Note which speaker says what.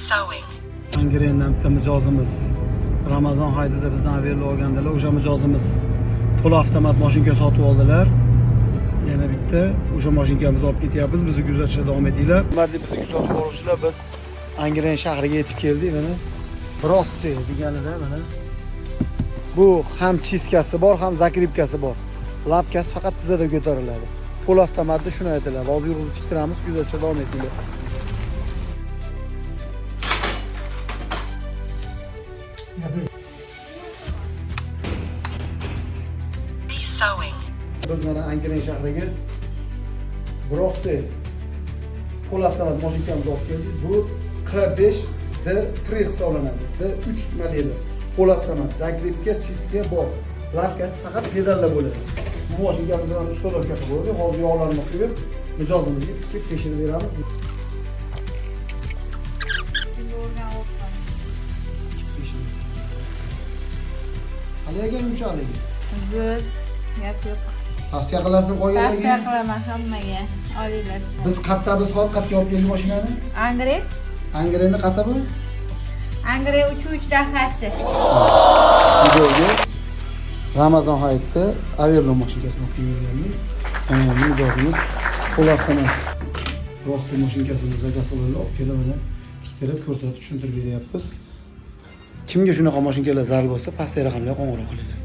Speaker 1: sewing.
Speaker 2: Angrendan bitta mijozimiz Ramazon hayitida bizdan averli olgandilar. O'sha mijozimiz pul avtomat mashinka sotib oldilar. Yana bitta o'sha mashinkamizni olib ketyapmiz. Bizni kuzatishda davom etinglar. Hurmatli bizni kuzatib boruvchilar, biz Angren shahriga yetib keldik. Mana Brosse deganida mana bu ham chiskasi bor, ham zakripkasi bor. Lapkasi faqat tizada ko'tariladi. Pul avtomatda shuni aytiladi. Hozir yurg'izib tiktiramiz, kuzatishda davom etinglar.
Speaker 1: Sewing.
Speaker 2: Biz mana Angren shahriga Brosse pul avtomat mashinkamizni olib keldik. Bu K5D3 hisoblanadi. D3 modeli. Pul avtomat, zakripka, chiska bor. Lapkasi faqat pedalda bo'ladi. Bu mashinkamizni ham ustolovka qilib qo'ydik. Hozir yog'larni quyib, mijozimizga tikib tekshirib beramiz. Haliga yumshoqligi.
Speaker 3: Zo'r, gap yo'q.
Speaker 2: Tavsiya qilasizmi qolganlarga?
Speaker 3: Tavsiya qilaman hammaga. Olinglar.
Speaker 2: Biz qayerda biz hozir qayerga olib keldik mashinani?
Speaker 3: Angren?
Speaker 2: Angrenni qayerda bu?
Speaker 3: Angren 3 dahasi.
Speaker 2: Videoga Ramazon hayitida Averlo mashinkasini olib kelgandik. Mana mijozimiz pul avtomat Brosse mashinkasini zakazlovlar olib kelib mana tiktirib ko'rsatib tushuntirib beryapmiz. Kimga shunaqa mashinkalar zarur bo'lsa, pastdagi raqamlarga qo'ng'iroq qilinglar.